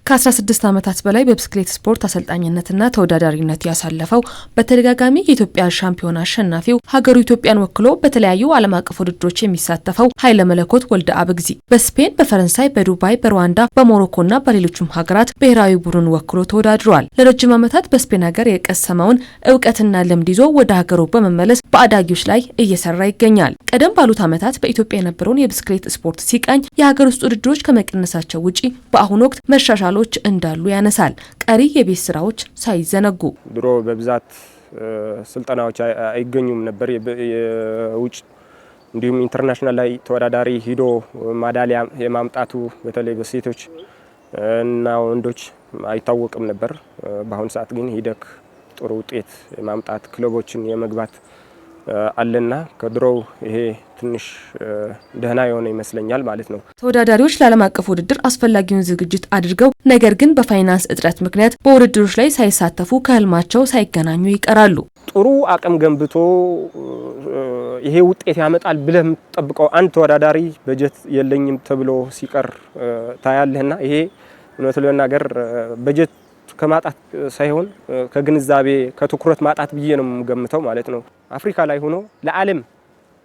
ከ16 ዓመታት በላይ በብስክሌት ስፖርት አሰልጣኝነትና ተወዳዳሪነት ያሳለፈው በተደጋጋሚ የኢትዮጵያ ሻምፒዮና አሸናፊው ሀገሩ ኢትዮጵያን ወክሎ በተለያዩ ዓለም አቀፍ ውድድሮች የሚሳተፈው ኃይለ መለኮት ወልደ አብግዚ በስፔን፣ በፈረንሳይ፣ በዱባይ፣ በሩዋንዳ፣ በሞሮኮና በሌሎችም ሀገራት ብሔራዊ ቡድን ወክሎ ተወዳድሯል። ለረጅም ዓመታት በስፔን ሀገር የቀሰመውን እውቀትና ልምድ ይዞ ወደ ሀገሩ በመመለስ በአዳጊዎች ላይ እየሰራ ይገኛል። ቀደም ባሉት ዓመታት በኢትዮጵያ የነበረውን የብስክሌት ስፖርት ሲቃኝ የሀገር ውስጥ ውድድሮች ከመቀነሳቸው ውጪ በአሁኑ ወቅት መሻሻሎች እንዳሉ ያነሳል። ቀሪ የቤት ስራዎች ሳይዘነጉ ድሮ በብዛት ስልጠናዎች አይገኙም ነበር። የውጭ እንዲሁም ኢንተርናሽናል ላይ ተወዳዳሪ ሂዶ ማዳሊያ የማምጣቱ በተለይ በሴቶች እና ወንዶች አይታወቅም ነበር። በአሁኑ ሰዓት ግን ሂደክ ጥሩ ውጤት የማምጣት ክለቦችን የመግባት አለና ከድሮው ይሄ ትንሽ ደህና የሆነ ይመስለኛል ማለት ነው። ተወዳዳሪዎች ለዓለም አቀፍ ውድድር አስፈላጊውን ዝግጅት አድርገው ነገር ግን በፋይናንስ እጥረት ምክንያት በውድድሮች ላይ ሳይሳተፉ ከህልማቸው ሳይገናኙ ይቀራሉ። ጥሩ አቅም ገንብቶ ይሄ ውጤት ያመጣል ብለህ የምትጠብቀው አንድ ተወዳዳሪ በጀት የለኝም ተብሎ ሲቀር ታያለህና ይሄ እውነት ለመናገር በጀት ከማጣት ሳይሆን ከግንዛቤ ከትኩረት ማጣት ብዬ ነው የምገምተው ማለት ነው። አፍሪካ ላይ ሆኖ ለዓለም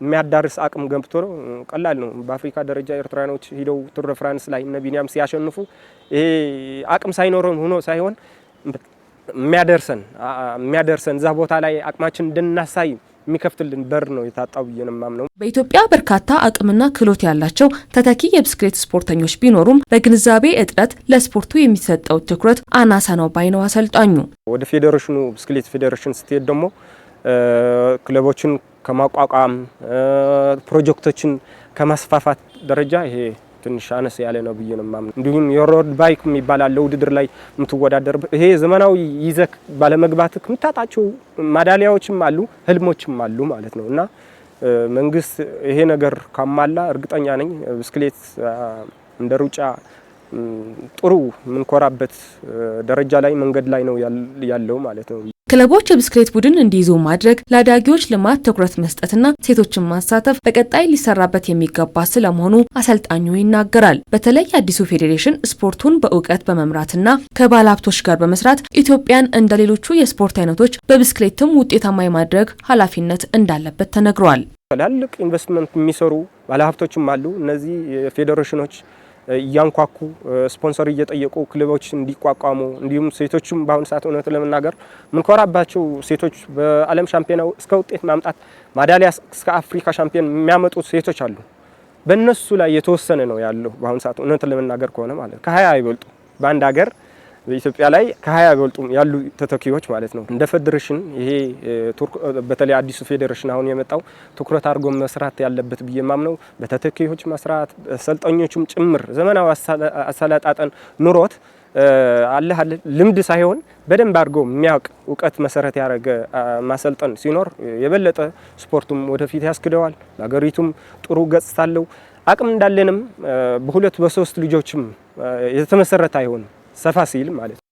የሚያዳርስ አቅም ገንብቶ ነው ቀላል ነው። በአፍሪካ ደረጃ ኤርትራኖች ሂደው ቱር ደ ፍራንስ ላይ እነ ቢኒያም ሲያሸንፉ ይሄ አቅም ሳይኖረን ሆኖ ሳይሆን የሚያደርሰን እዛ ቦታ ላይ አቅማችን እንድናሳይ የሚከፍትልን በር ነው የታጣው ብዬ ነው የማምነው። በኢትዮጵያ በርካታ አቅምና ክህሎት ያላቸው ተተኪ የብስክሌት ስፖርተኞች ቢኖሩም በግንዛቤ እጥረት ለስፖርቱ የሚሰጠው ትኩረት አናሳ ነው ባይ ነው አሰልጣኙ። ወደ ፌዴሬሽኑ ብስክሌት ፌዴሬሽን ስትሄድ ደግሞ ክለቦችን ከማቋቋም ፕሮጀክቶችን ከማስፋፋት ደረጃ ይሄ ትንሽ አነስ ያለ ነው ብዬ ነው የማምነው። እንዲሁም የሮድ ባይክ የሚባል ውድድር ላይ የምትወዳደር ይሄ ዘመናዊ ይዘክ ባለመግባትክ የምታጣቸው ማዳሊያዎችም አሉ፣ ህልሞችም አሉ ማለት ነው እና መንግስት ይሄ ነገር ካሟላ እርግጠኛ ነኝ ብስክሌት እንደ ሩጫ ጥሩ ምንኮራበት ደረጃ ላይ መንገድ ላይ ነው ያለው ማለት ነው። ክለቦች የብስክሌት ቡድን እንዲይዙ ማድረግ፣ ለአዳጊዎች ልማት ትኩረት መስጠትና ሴቶችን ማሳተፍ በቀጣይ ሊሰራበት የሚገባ ስለመሆኑ አሰልጣኙ ይናገራል። በተለይ አዲሱ ፌዴሬሽን ስፖርቱን በእውቀት በመምራትና ከባለሀብቶች ጋር በመስራት ኢትዮጵያን እንደ ሌሎቹ የስፖርት አይነቶች በብስክሌትም ውጤታማ የማድረግ ኃላፊነት እንዳለበት ተነግሯል። ትላልቅ ኢንቨስትመንት የሚሰሩ ባለሀብቶችም አሉ። እነዚህ ፌዴሬሽኖች እያንኳኩ ስፖንሰር እየጠየቁ ክለቦች እንዲቋቋሙ እንዲሁም ሴቶችም በአሁኑ ሰዓት እውነት ለመናገር ምንኮራባቸው ሴቶች በዓለም ሻምፒዮናው እስከ ውጤት ማምጣት ማዳሊያ እስከ አፍሪካ ሻምፒዮን የሚያመጡ ሴቶች አሉ። በእነሱ ላይ የተወሰነ ነው ያለው በአሁኑ ሰዓት እውነት ለመናገር ከሆነ ማለት ከ20 አይበልጡ በአንድ ሀገር በኢትዮጵያ ላይ ከ20 አይበልጡም ያሉ ተተኪዎች ማለት ነው። እንደ ፌዴሬሽን ይሄ በተለይ አዲሱ ፌዴሬሽን አሁን የመጣው ትኩረት አድርጎ መስራት ያለበት ብዬ ማምነው በተተኪዎች መስራት ሰልጣኞቹም ጭምር ዘመናዊ አሰላጣጠን ኑሮት አለ ልምድ ሳይሆን በደንብ አድርጎ የሚያውቅ እውቀት መሰረት ያደረገ ማሰልጠን ሲኖር የበለጠ ስፖርቱም ወደፊት ያስከደዋል። ለሀገሪቱም ጥሩ ገጽታ አለው። አቅም እንዳለንም በሁለት በሶስት ልጆችም የተመሰረተ አይሆንም ሰፋ ሲል ማለት ነው።